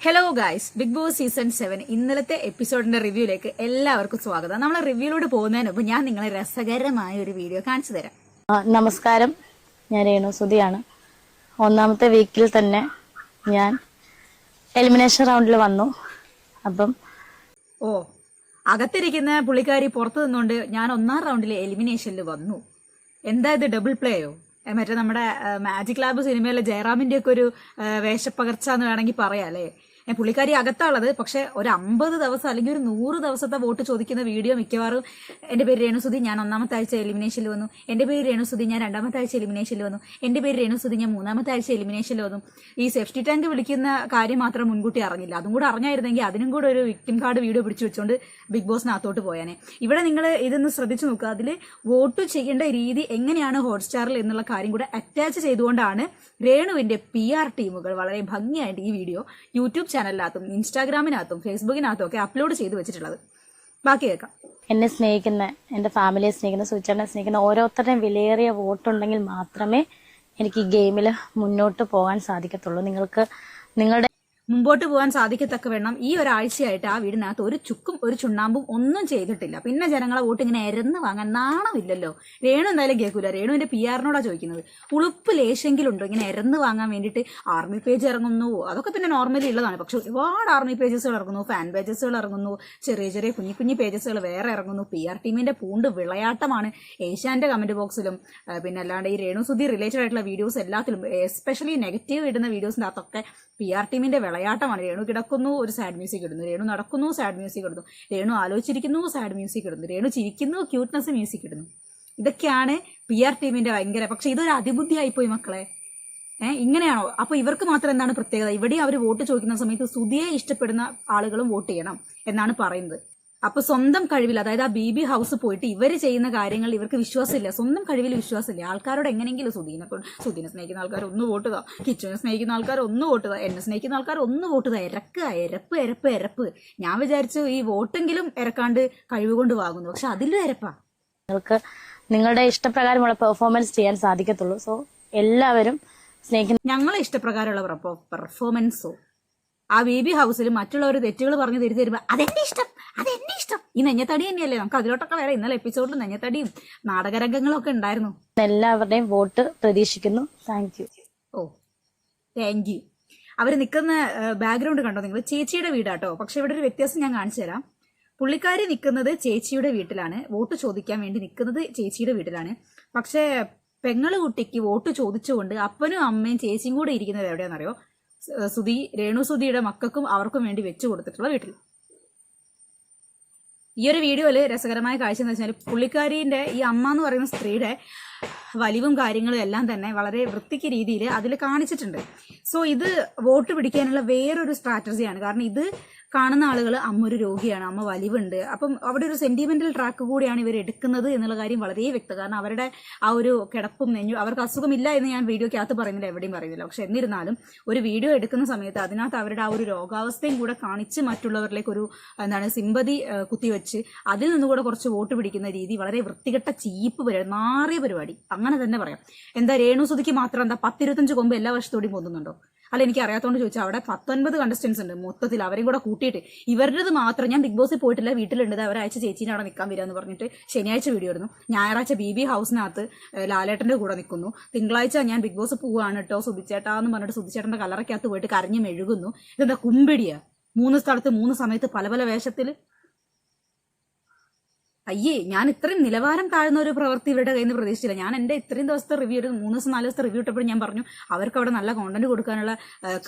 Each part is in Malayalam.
Hello guys, Bigg Boss season 7 ഇന്നലത്തെ എപ്പിസോഡിന്റെ റിവ്യൂയിലേക്ക് എല്ലാവർക്കും സ്വാഗതം. നമ്മൾ റിവ്യൂയിലൂടെ പോകുന്നതിന് മുമ്പ് ഞാൻ നിങ്ങളെ രസകരമായ ഒരു വീഡിയോ കാണിച്ചു തരാം. നമസ്കാരം, ഞാൻ രേണുസുതിയാണ്. ഒന്നാമത്തെ വീക്കിൽ തന്നെ ഞാൻ എലിമിനേഷൻ റൗണ്ടിൽ വന്നു. അപ്പം അകത്തിരിക്കുന്ന പുള്ളിക്കാരി പുറത്തു നിന്നുകൊണ്ട് ഞാൻ ഒന്നാം റൗണ്ടിലെ എലിമിനേഷനിൽ വന്നു. എന്താ ഇത്, ഡബിൾ പ്ലേയോ? മറ്റേ നമ്മുടെ മാജിക് ലാബ് സിനിമയിലെ ജയറാമിന്റെ ഒക്കെ ഒരു വേഷപ്പകർച്ച എന്ന് വേണമെങ്കിൽ പറയാം അല്ലേ. പുള്ളിക്കാരി അകത്താണുള്ളത്. പക്ഷെ ഒരു 50 ദിവസം അല്ലെങ്കിൽ ഒരു 100 ദിവസത്തെ വോട്ട് ചോദിക്കുന്ന വീഡിയോ മിക്കവാറും എന്റെ പേര് രേണുസുതി, ഞാൻ ഒന്നാമത്തെ ആഴ്ച എലിമിനേഷനിൽ വന്നു, എന്റെ പേര് രേണുസുതി, ഞാൻ രണ്ടാമത്തെ ആഴ്ച എലിമിനേഷനിൽ വന്നു, എന്റെ പേര് രേണുസുതി, ഞാൻ മൂന്നാമത്തെ ആഴ്ച എലിമിനേഷനിൽ വന്നു. ഈ സേഫ്റ്റി ടാങ്ക് വിളിക്കുന്ന കാര്യം മാത്രം മുൻകൂട്ടി അറിഞ്ഞില്ല. അതും കൂടെ അറിഞ്ഞായിരുന്നെങ്കിൽ അതിനും കൂടെ ഒരു വിക്ടിം കാർഡ് വീഡിയോ പിടിച്ചു വെച്ചുകൊണ്ട് ബിഗ് ബോസിനകത്തോട്ട് പോയാനെ. ഇവിടെ നിങ്ങൾ ഇതൊന്ന് ശ്രദ്ധിച്ചു നോക്കുക. അതിൽ വോട്ട് ചെയ്യേണ്ട രീതി എങ്ങനെയാണ് ഹോട്ട്സ്റ്റാറിൽ എന്നുള്ള കാര്യം കൂടെ അറ്റാച്ച് ചെയ്തുകൊണ്ടാണ് രേണുവിന്റെ PR ടീമുകൾ വളരെ ഭംഗിയായിട്ട് ഈ വീഡിയോ യൂട്യൂബ് ചാനലിനകത്തും ഇൻസ്റ്റാഗ്രാമിനകത്തും ഫേസ്ബുക്കിനകത്തും ഒക്കെ അപ്ലോഡ് ചെയ്ത് വെച്ചിട്ടുള്ളത്. ബാക്കി കേൾക്കാം. എന്നെ സ്നേഹിക്കുന്ന, എൻ്റെ ഫാമിലിയെ സ്നേഹിക്കുന്ന, സുചേട്ടനെ സ്നേഹിക്കുന്ന ഓരോരുത്തരുടെയും വിലയേറിയ വോട്ടുണ്ടെങ്കിൽ മാത്രമേ എനിക്ക് ഈ ഗെയിമിൽ മുന്നോട്ട് പോകാൻ സാധിക്കത്തുള്ളൂ. നിങ്ങളുടെ മുമ്പോട്ട് പോകാൻ സാധിക്കത്തക്ക വേണം. ഈ ഒരാഴ്ചയായിട്ട് ആ വീടിനകത്ത് ഒരു ചുക്കും ഒരു ചുണ്ണാമ്പും ഒന്നും ചെയ്തിട്ടില്ല. പിന്നെ ജനങ്ങളെ വോട്ട് ഇങ്ങനെ എരന്ന് വാങ്ങാൻ നാണമില്ലല്ലോ. രേണു എന്തായാലും കേൾക്കൂല. രേണുവിന്റെ PR-നോടാ ചോദിക്കുന്നത്. ഉളുപ്പ് ലേശെങ്കിലുണ്ടോ ഇങ്ങനെ എരന്ന് വാങ്ങാൻ വേണ്ടിയിട്ട്? ആർമി പേജ് ഇറങ്ങുന്നു, അതൊക്കെ പിന്നെ നോർമലി ഉള്ളതാണ്. പക്ഷെ ഒരുപാട് ആർമി പേജസുകൾ ഇറങ്ങുന്നു, ഫാൻ പേജസുകൾ ഇറങ്ങുന്നു, ചെറിയ ചെറിയ കുഞ്ഞു പേജസുകൾ വേറെ ഇറങ്ങുന്നു. PR ടീമിന്റെ പൂണ്ട് വിളയാട്ടമാണ് ഏഷ്യാന്റെ കമന്റ് ബോക്സിലും പിന്നെ അല്ലാണ്ട് ഈ രേണുസുതി റിലേറ്റഡ് ആയിട്ടുള്ള വീഡിയോസ് എല്ലാത്തിലും, എസ്പെഷ്യലി നെഗറ്റീവ് ഇടുന്ന വീഡിയോസിന്റെ അകത്തൊക്കെ PR ടീമിന്റെ വിളയാട്ടമാണ്. രേണു കിടക്കുന്നു, ഒരു സാഡ് മ്യൂസിക് ഇടുന്നു, രേണു നടക്കുന്നു, സാഡ് മ്യൂസിക് ഇടുന്നു, രേണു ആലോചിച്ചിരിക്കുന്നു, സാഡ് മ്യൂസിക് ഇടുന്നു, രേണു ചിരിക്കുന്നു, ക്യൂട്ട്നെസ് മ്യൂസിക് ഇടുന്നു. ഇതൊക്കെയാണ് PR ടീമിന്റെ ഭയങ്കര. പക്ഷെ ഇതൊരു അതിബുദ്ധിയായിപ്പോയി മക്കളെ. ഇങ്ങനെയാണോ? അപ്പൊ ഇവർക്ക് മാത്രം എന്താണ് പ്രത്യേകത? ഇവിടെ അവർ വോട്ട് ചോദിക്കുന്ന സമയത്ത് സുധിയെ ഇഷ്ടപ്പെടുന്ന ആളുകളും വോട്ട് ചെയ്യണം എന്നാണ് പറയുന്നത്. അപ്പൊ സ്വന്തം കഴിവിൽ, അതായത് ആ BB ഹൗസ് പോയിട്ട് ഇവര് ചെയ്യുന്ന കാര്യങ്ങൾ ഇവർക്ക് വിശ്വാസമില്ല, സ്വന്തം കഴിവിൽ വിശ്വാസമില്ല. ആൾക്കാരോട് എങ്ങനെയെങ്കിലും സുധീനെ സ്നേഹിക്കുന്ന ആൾക്കാർ ഒന്ന് വോട്ട് ചെയ്താ, കിച്ചുവിനെ സ്നേഹിക്കുന്ന ആൾക്കാർ ഒന്ന് വോട്ട് ചെയ്താ, എന്നെ സ്നേഹിക്കുന്ന ആൾക്കാർ ഒന്ന് വോട്ട് ചെയ്താ. എരപ്പ്. ഞാൻ വിചാരിച്ചു ഈ വോട്ടെങ്കിലും ഇറക്കാണ്ട് കഴിവ് കൊണ്ട് വാങ്ങുന്നു. പക്ഷെ അതിലും എരപ്പാ. നിങ്ങൾക്ക് നിങ്ങളുടെ ഇഷ്ടപ്രകാരമുള്ള പെർഫോമൻസ് ചെയ്യാൻ സാധിക്കത്തുള്ളൂ. സോ എല്ലാവരും സ്നേഹിക്കുന്ന ഞങ്ങളെ ഇഷ്ടപ്രകാരമുള്ള പെർഫോമൻസോ ആ BB ഹൗസിൽ മറ്റുള്ളവർ തെറ്റുകൾ പറഞ്ഞ് തിരിച്ചു തരുമ്പോ അതെന്നെ ഇഷ്ടം. ഈ നെഞ്ഞത്തടി തന്നെയല്ലേ? നമുക്ക് അതിലോട്ടൊക്കെ വേറെ ഇന്നലെ എപ്പിസോഡിൽ നെഞ്ഞത്തടിയും നാടകരംഗങ്ങളും ഒക്കെ ഉണ്ടായിരുന്നു. എല്ലാവരുടെയും വോട്ട് പ്രതീക്ഷിക്കുന്നു. Thank you. അവര് നിൽക്കുന്ന ബാക്ക്ഗ്രൗണ്ട് കണ്ടോ നിങ്ങൾ? ചേച്ചിയുടെ വീടാട്ടോ. പക്ഷെ ഇവിടെ ഒരു വ്യത്യാസം ഞാൻ കാണിച്ചു തരാം. പുള്ളിക്കാരി നിൽക്കുന്നത് ചേച്ചിയുടെ വീട്ടിലാണ്, വോട്ട് ചോദിക്കാൻ വേണ്ടി നിൽക്കുന്നത് ചേച്ചിയുടെ വീട്ടിലാണ്. പക്ഷെ പെങ്ങള് കുട്ടിക്ക് വോട്ട് ചോദിച്ചുകൊണ്ട് അപ്പനും അമ്മയും ചേച്ചിയും കൂടെ ഇരിക്കുന്നത് എവിടെയാണെന്നറിയോ? രേണുസുതിയുടെ മക്കൾക്കും അവർക്കും വേണ്ടി വെച്ചു കൊടുത്തിട്ടുള്ള വീട്ടിൽ. ഈ ഒരു വീഡിയോയില് രസകരമായ കാഴ്ച എന്ന് വെച്ചാൽ പുള്ളിക്കാരിന്റെ ഈ അമ്മ എന്ന് പറയുന്ന സ്ത്രീയുടെ വലിവും കാര്യങ്ങളും എല്ലാം തന്നെ വളരെ വൃത്തിക്ക് രീതിയിൽ അതിൽ കാണിച്ചിട്ടുണ്ട്. സോ ഇത് വോട്ട് പിടിക്കാനുള്ള വേറൊരു സ്ട്രാറ്റജിയാണ്. കാരണം ഇത് കാണുന്ന ആളുകൾ അമ്മ ഒരു രോഗിയാണ്, അമ്മ വലിവുണ്ട്, അപ്പം അവിടെ ഒരു സെന്റിമെന്റൽ ട്രാക്ക് കൂടിയാണ് ഇവർ എടുക്കുന്നത് എന്നുള്ള കാര്യം വളരെ വ്യക്തം. കാരണം അവരുടെ ആ ഒരു കിടപ്പും നെഞ്ഞു, അവർക്ക് അസുഖമില്ല എന്ന് ഞാൻ വീഡിയോക്കകത്ത് പറയുന്നില്ല, എവിടെയും പറയുന്നില്ല. പക്ഷെ എന്നിരുന്നാലും ഒരു വീഡിയോ എടുക്കുന്ന സമയത്ത് അതിനകത്ത് അവരുടെ ആ ഒരു രോഗാവസ്ഥയും കൂടെ കാണിച്ച് മറ്റുള്ളവരിലേക്ക് ഒരു സിമ്പതി കുത്തിവെച്ച് അതിൽ നിന്നുകൂടെ കുറച്ച് വോട്ട് പിടിക്കുന്ന രീതി വളരെ വൃത്തികെട്ട ചീപ്പ് പരിപാടി, നാറിയ പരിപാടി, അങ്ങനെ തന്നെ പറയാം. എന്താ രേണുസുതിക്ക് മാത്രം എന്താ 10-25 കൊമ്പ് എല്ലാ വർഷത്തോടെയും പൊന്നുന്നുണ്ടോ? അല്ല, എനിക്ക് അറിയാത്തോണ്ട് ചോദിച്ചാൽ അവിടെ 19 കണ്ടസ്റ്റൻസ് ഉണ്ട് മൊത്തത്തിൽ. അവരെയും കൂടെ കൂട്ടിയിട്ട് ഇവരുടേത് മാത്രം, ഞാൻ ബിഗ് ബോസിൽ പോയിട്ടില്ല, വീട്ടിലുണ്ട്, ഒരാഴ്ച ചേച്ചീനെ അവിടെ നിൽക്കാൻ വരിക എന്ന് പറഞ്ഞിട്ട് ശനിയാഴ്ച വീഡിയോ ഇടുന്നു. ഞായറാഴ്ച BB ഹൗസിനകത്ത് ലാലേട്ടന്റെ കൂടെ നിൽക്കുന്നു. തിങ്കളാഴ്ച ഞാൻ ബിഗ് ബോസ് പോവാണ് കേട്ടോ സുധിച്ചേട്ടാന്ന് പറഞ്ഞിട്ട് സുധിച്ചേട്ടന്റെ കലറയ്ക്കകത്ത് പോയിട്ട് കരഞ്ഞു മെഴുകുന്നു. ഇതെന്താ കുമ്പിടിയാ? 3 സ്ഥലത്ത് 3 സമയത്ത് പല പല വേഷത്തിൽ. അയ്യേ, ഞാൻ ഇത്രയും നിലവാരം താഴ്ന്ന ഒരു പ്രവൃത്തി ഇവരുടെ കയ്യിൽ നിന്ന് പ്രതീക്ഷിച്ചില്ല. ഞാൻ എന്റെ ഇത്രയും ദിവസത്തെ റിവ്യൂ, ഒരു 3 ദിവസം 4 ദിവസത്തെ റിവ്യൂ ഇട്ടപ്പോൾ ഞാൻ പറഞ്ഞു അവർക്ക് അവിടെ നല്ല കോണ്ടന്റ് കൊടുക്കാനുള്ള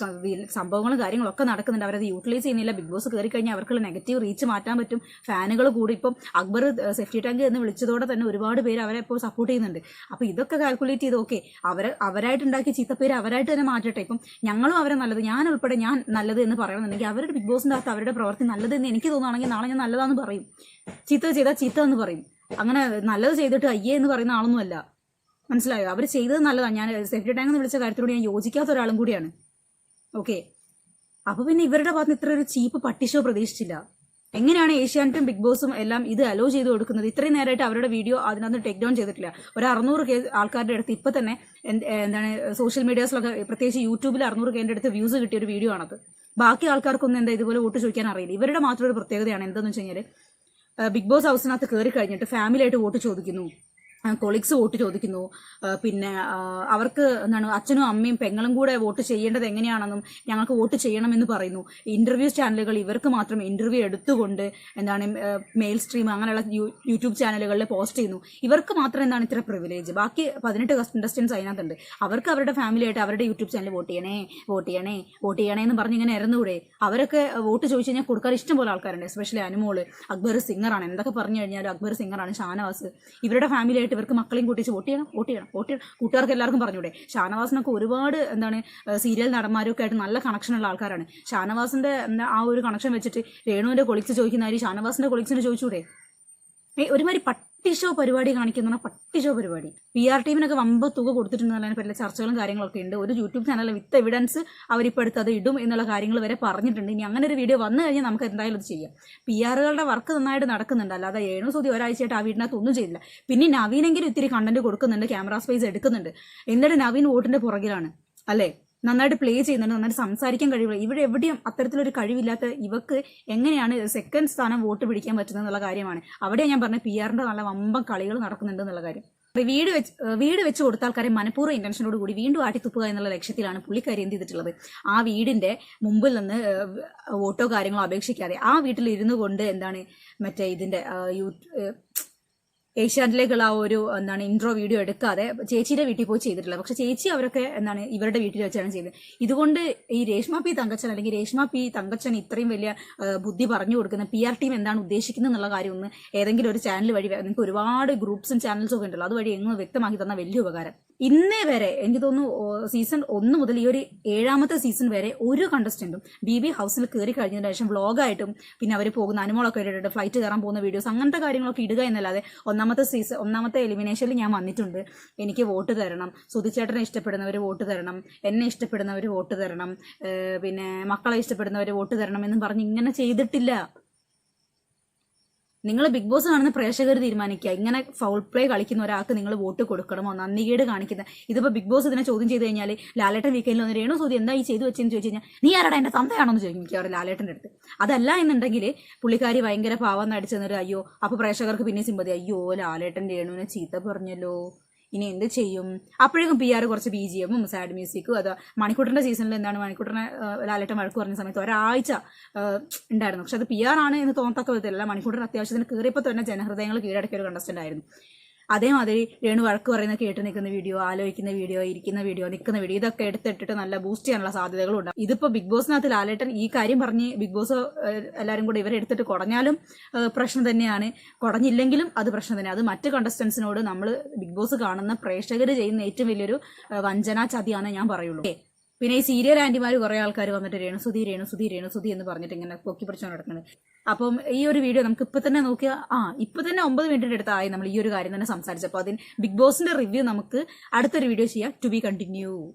സംഭവങ്ങളും കാര്യങ്ങളും ഒക്കെ നടക്കുന്നുണ്ട്. അവരത് യൂട്ടിലൈസ് ചെയ്യുന്നില്ല. ബിഗ് ബോസ് കയറി കഴിഞ്ഞാൽ അവർക്കുള്ള നെഗറ്റീവ് റീച്ച് മാറ്റാൻ പറ്റും. ഫാനുകൾ കൂടി ഇപ്പം അക്ബർ സേഫ്റ്റി ടാങ്ക് എന്ന് വിളിച്ചതോടെ തന്നെ ഒരുപാട് പേര് അവരെ ഇപ്പോൾ സപ്പോർട്ട് ചെയ്യുന്നുണ്ട്. അപ്പൊ ഇതൊക്കെ കാൽക്കുലേറ്റ് ചെയ്ത് ഓക്കെ, അവരായിട്ടുണ്ടാക്കിയ ചീത്തപ്പേര് അവരായിട്ട് തന്നെ മാറ്റട്ടെ. ഇപ്പം ഞങ്ങളും അവരെ നല്ലത്, ഞാൻ ഉൾപ്പെടെ ഞാൻ നല്ലത് എന്ന് പറയണമെന്നുണ്ടെങ്കിൽ അവരുടെ ബിഗ് ബോസിന്റെ അകത്ത് അവരുടെ പ്രവൃത്തി നല്ലത് എന്ന് എനിക്ക് തോന്നുകയാണെങ്കിൽ നാളെ ഞാൻ നല്ലതാന്ന് പറയും. ചീത്ത ചെയ്താൽ ചീത്ത എന്ന് പറയും. അങ്ങനെ നല്ലത് ചെയ്തിട്ട് അയ്യേ എന്ന് പറയുന്ന ആളൊന്നും അല്ല. മനസ്സിലായോ? അവർ ചെയ്തത് നല്ലതാണ്. ഞാൻ സേഫ്റ്റി ടാങ്ക് എന്ന് വിളിച്ച കാര്യത്തിലൂടെ ഞാൻ യോജിക്കാത്ത ഒരാളും കൂടിയാണ്. ഓക്കെ, അപ്പൊ പിന്നെ ഇവരുടെ ഭാഗത്ത് ഇത്ര ഒരു ചീപ്പ് പട്ടിഷോ പ്രതീക്ഷിച്ചില്ല. എങ്ങനെയാണ് ഏഷ്യാനെറ്റും ബിഗ് ബോസും എല്ലാം ഇത് അലോ ചെയ്ത് കൊടുക്കുന്നത്? ഇത്രയും നേരമായിട്ട് അവരുടെ വീഡിയോ അതിനകത്ത് ടേക്ക് ഡൗൺ ചെയ്തിട്ടില്ല. ഒരു 600K ആൾക്കാരുടെ അടുത്ത് ഇപ്പൊ തന്നെ എന്താണ് സോഷ്യൽ മീഡിയാസിലൊക്കെ, പ്രത്യേകിച്ച് യൂട്യൂബിൽ 600K അടുത്ത് വ്യൂസ് കിട്ടിയ ഒരു വീഡിയോ ആണത്. ബാക്കി ആൾക്കാർക്കൊന്നും എന്താ ഇതുപോലെ വോട്ട് ചോദിക്കാൻ അറിയില്ല. ഇവരുടെ മാത്രം ഒരു പ്രത്യേകതയാണ് എന്താണെന്ന് വെച്ച് കഴിഞ്ഞാൽ ബിഗ് ബോസ് ഹൗസിനകത്ത് കയറി കഴിഞ്ഞിട്ട് ഫാമിലി ആയിട്ട് വോട്ട് ചോദിക്കുന്നു, കൊളീഗ്സ് വോട്ട് ചോദിക്കുന്നു, പിന്നെ അവർക്ക് എന്താണ് അച്ഛനും അമ്മയും പെങ്ങളും കൂടെ വോട്ട് ചെയ്യേണ്ടത് എങ്ങനെയാണെന്നും ഞങ്ങൾക്ക് വോട്ട് ചെയ്യണമെന്ന് പറയുന്നു. ഇന്റർവ്യൂ ചാനലുകൾ ഇവർക്ക് മാത്രം ഇന്റർവ്യൂ എടുത്തുകൊണ്ട് എന്താണ് മെയിൽ സ്ട്രീം അങ്ങനെയുള്ള യൂട്യൂബ് ചാനലുകളിൽ പോസ്റ്റ് ചെയ്യുന്നു. ഇവർക്ക് മാത്രം എന്താണ് ഇത്ര പ്രിവിലേജ്? ബാക്കി 18 കണ്ടസ്റ്റൻസ് അതിനകത്തുണ്ട്. അവർക്ക് അവരുടെ ഫാമിലി ആയിട്ട് അവരുടെ യൂട്യൂബ് ചാനൽ വോട്ട് ചെയ്യണേ എന്ന് പറഞ്ഞ് ഇങ്ങനെ ഇറന്നുകൂടെ? അവരൊക്കെ വോട്ട് ചോദിച്ചു കഴിഞ്ഞാൽ കൊടുക്കാൻ ഇഷ്ടം പോലെ ആൾക്കാരുണ്ട്. എസ്പെഷ്യലി അനുമോള്, അക്ബർ സിംഗറാണ്, എന്തൊക്കെ പറഞ്ഞു കഴിഞ്ഞാലും അക്ബർ സിംഗറാണ്, ഷാനവാസ്, ഇവരുടെ ഫാമിലി ആയിട്ട് ഇവർക്ക് മക്കളെയും കൂട്ടിച്ച് വോട്ട് ചെയ്യണം. കൂട്ടുകാർക്ക് എല്ലാവർക്കും പറഞ്ഞൂടെ? ഷാനവാസിനൊക്കെ ഒരുപാട് എന്താണ് സീരിയൽ നടന്മാരൊക്കെ ആയിട്ട് നല്ല കണക്ഷനുള്ള ആൾക്കാരാണ്. ഷാനവാസിന്റെ ആ ഒരു കണക്ഷൻ വെച്ചിട്ട് രേണുവിന്റെ കൊളിക്സ് ചോദിക്കുന്ന കാര്യം ഷാനവാസിന്റെ കൊളിക്സിന് ചോദിച്ചൂടെ? ഒരുമാതിരി പട്ടിഷോ പരിപാടി കാണിക്കുന്ന പട്ടിഷോ പരിപാടി. PR ടീമിനൊക്കെ വമ്പ തുക കൊടുത്തിട്ടുണ്ടെന്നതിനെ പറ്റിയ ചർച്ചകളും കാര്യങ്ങളൊക്കെ ഉണ്ട്. ഒരു യൂട്യൂബ് ചാനൽ വിത്ത് എവിഡൻസ് അവരിപ്പോൾ എടുത്ത് അത് ഇടും എന്നുള്ള കാര്യങ്ങൾ വരെ പറഞ്ഞിട്ടുണ്ട്. ഇനി അങ്ങനെ ഒരു വീഡിയോ വന്നു കഴിഞ്ഞാൽ നമുക്ക് എന്തായാലും അത് ചെയ്യാം. PR-കളുടെ വർക്ക് നന്നായിട്ട് നടക്കുന്നുണ്ട്. അല്ലാതെ രേണു സുധി ഒരാഴ്ചയായിട്ട് ആ വീടിനകത്ത് ഒന്നും ചെയ്തില്ല. പിന്നെ നവീനെങ്കിലും ഇത്തിരി കണ്ടന്റ് കൊടുക്കുന്നുണ്ട്, ക്യാമറ സ്പേസ് എടുക്കുന്നുണ്ട്. എന്നിട്ട് നവീൻ വോട്ടിന്റെ പുറകിലാണ് അല്ലേ? നന്നായിട്ട് പ്ലേ ചെയ്യുന്നുണ്ട്, നന്നായിട്ട് സംസാരിക്കാൻ കഴിവുള്ള. ഇവിടെ എവിടെയും അത്തരത്തിലൊരു കഴിവില്ലാത്ത ഇവക്ക് എങ്ങനെയാണ് സെക്കൻഡ് സ്ഥാനം വോട്ട് പിടിക്കാൻ പറ്റുന്നത് എന്നുള്ള കാര്യമാണ്. അവിടെയാണ് ഞാൻ പറഞ്ഞത് PR-ന്റെ നല്ല വമ്പം കളികൾ നടക്കുന്നുണ്ട് എന്നുള്ള കാര്യം. വീട് വെച്ച് കൊടുത്ത ആൾക്കാരെ മനഃപൂർവ്വ ഇന്റൻഷനോട് കൂടി വീണ്ടും ആട്ടിത്തുപ്പുക എന്നുള്ള ലക്ഷ്യത്തിലാണ് പുള്ളിക്കാരി എന്ത് ചെയ്തിട്ടുള്ളത്. ആ വീടിന്റെ മുമ്പിൽ നിന്ന് വോട്ടോ കാര്യങ്ങളോ അപേക്ഷിക്കാതെ ആ വീട്ടിൽ ഇരുന്നു കൊണ്ട് എന്താണ് മറ്റേ ഇതിന്റെ ഏഷ്യാനെറ്റിലേക്കുള്ള ആ ഒരു എന്താണ് ഇൻട്രോ വീഡിയോ എടുക്കാതെ ചേച്ചിയുടെ വീട്ടിൽ പോയി ചെയ്തിട്ടില്ല. പക്ഷെ ചേച്ചി അവരൊക്കെ എന്താണ് ഇവരുടെ വീട്ടിൽ വെച്ചാണ് ചെയ്തത്. ഇതുകൊണ്ട് ഈ രേഷ്മ പി തങ്കച്ചൻ അല്ലെങ്കിൽ രേഷ്മ പി തങ്കച്ചൻ ഇത്രയും വലിയ ബുദ്ധി പറഞ്ഞു കൊടുക്കുന്ന PR ടീം എന്താണ് ഉദ്ദേശിക്കുന്നത് എന്നുള്ള കാര്യം ഒന്ന് ഏതെങ്കിലും ഒരു ചാനൽ വഴി, നിങ്ങൾക്ക് ഒരുപാട് ഗ്രൂപ്പ്സും ചാനൽസും ഒക്കെ ഉണ്ടല്ലോ, അതുവഴി എങ്ങും വ്യക്തമാക്കി തന്ന വലിയ ഉപകാരം. ഇന്നേ വരെ എനിക്ക് തോന്നുന്നു സീസൺ 1 മുതൽ ഈ ഒരു 7ാമത്തെ സീസൺ വരെ ഒരു കണ്ടസ്റ്റന്റും BB ഹൗസിൽ കയറി കഴിഞ്ഞതിന് ശേഷം വ്ളോഗായിട്ടും പിന്നെ അവർ പോകുന്ന അനുമോളൊക്കെ ഇട്ടിട്ട് ഫ്ലൈറ്റ് കയറാൻ പോകുന്ന വീഡിയോസ് അങ്ങനത്തെ കാര്യങ്ങളൊക്കെ ഇടുക എന്നല്ലാതെ ഒന്നാമത്തെ എലിമിനേഷനിൽ ഞാൻ വന്നിട്ടുണ്ട്, എനിക്ക് വോട്ട് തരണം, സുധിച്ചേട്ടനെ ഇഷ്ടപ്പെടുന്നവർ വോട്ട് തരണം, എന്നെ ഇഷ്ടപ്പെടുന്നവർ വോട്ട് തരണം, പിന്നെ മക്കളെ ഇഷ്ടപ്പെടുന്നവർ വോട്ട് തരണം എന്നും പറഞ്ഞ് ഇങ്ങനെ ചെയ്തിട്ടില്ല. നിങ്ങൾ ബിഗ് ബോസ് കാണുന്ന പ്രേക്ഷകർ തീരുമാനിക്കുക. ഇങ്ങനെ ഫൗൾ പ്ലേ കളിക്കുന്ന ഒരാൾക്ക് നിങ്ങൾ വോട്ട് കൊടുക്കണമോ? നന്ദികേട് കാണിക്കുന്ന ഇതിപ്പോ ബിഗ് ബോസ് ഇതിനെ ചോദ്യം ചെയ്ത് കഴിഞ്ഞാൽ ലാലേട്ടൻ വീക്കെൻഡിൽ വന്ന് രേണു സുധി എന്താ ഈ ചെയ്തു വെച്ചെന്ന് ചോദിച്ചു കഴിഞ്ഞാൽ നീ ആരാടാ എന്റെ തന്തയാണോ എന്ന് ചോദിക്കും മിക്കവാറും ലാലേട്ടൻ്റെ അടുത്ത്. അതല്ല എന്നുണ്ടെങ്കിൽ പുള്ളിക്കാരി ഭയങ്കര പാവം നടിച്ചെന്നിട്ട് അയ്യോ അപ്പൊ പ്രേക്ഷകർക്ക് പിന്നെ സിമ്പതി, അയ്യോ ലാലേട്ടൻ രേണുവിനെ ചീത്ത പറഞ്ഞല്ലോ, ഇനി എന്ത് ചെയ്യും? അപ്പോഴേക്കും PR കുറച്ച് BGM-ഉം സാഡ് മ്യൂസിക്കും. അത് മണിക്കൂട്ടന്റെ സീസണിൽ എന്താണ് മണിക്കൂട്ടനെ ലാലേട്ടൻ വഴക്ക് പറഞ്ഞ സമയത്ത് ഒരാഴ്ച ഉണ്ടായിരുന്നു. പക്ഷെ അത് PR ആണ് എന്ന് തോന്നത്തക്ക വിധത്തിലല്ല. മണിക്കൂട്ടൻ അത്യാവശ്യത്തിന് കയറിയപ്പോൾ തന്നെ ജനഹൃദയങ്ങൾ കീഴടക്കിയ ഒരു കണ്ടസ്റ്റന്റ് ആയിരുന്നു. അതേമാതിരി രേണു വഴക്ക് പറയുന്ന കേട്ട് നിൽക്കുന്ന വീഡിയോ, ആലോചിക്കുന്ന വീഡിയോ, ഇരിക്കുന്ന വീഡിയോ, നിൽക്കുന്ന വീഡിയോ, ഇതൊക്കെ എടുത്തിട്ടിട്ട് നല്ല ബൂസ്റ്റ് ചെയ്യാനുള്ള സാധ്യതകളുണ്ട്. ഇതിപ്പോ ബിഗ് ബോസിനകത്ത് ലാലേട്ടൻ ഈ കാര്യം പറഞ്ഞ് ബിഗ് ബോസ് എല്ലാവരും കൂടെ ഇവരെ എടുത്തിട്ട് കുടഞ്ഞാലും പ്രശ്നം തന്നെയാണ്, കുടഞ്ഞില്ലെങ്കിലും അത് പ്രശ്നം തന്നെ. അത് മറ്റ് കണ്ടസ്റ്റൻസിനോട് നമ്മൾ ബിഗ് ബോസ് കാണുന്ന പ്രേക്ഷകർ ചെയ്യുന്ന ഏറ്റവും വലിയൊരു വഞ്ചനാ ചതിയാണ് ഞാൻ പറയുള്ളൂ. പിന്നെ ഈ സീരിയൽ ആന്റിമാർ കുറെ ആൾക്കാർ വന്നിട്ട് രേണുസുധി എന്ന് പറഞ്ഞിട്ട് ഇങ്ങനെ പൊക്കി പിടിച്ചോണ്ട് നടക്കുന്നത്. അപ്പം ഈ ഒരു വീഡിയോ നമുക്ക് ഇപ്പൊ തന്നെ നോക്കിയാൽ ഇപ്പൊ തന്നെ 9 മിനിറ്റിന്റെ അടുത്തായി നമ്മൾ ഈ ഒരു കാര്യം തന്നെ സംസാരിച്ചപ്പോൾ അതിന് ബിഗ് ബോസിന്റെ റിവ്യൂ നമുക്ക് അടുത്തൊരു വീഡിയോ ചെയ്യാം. To be continue.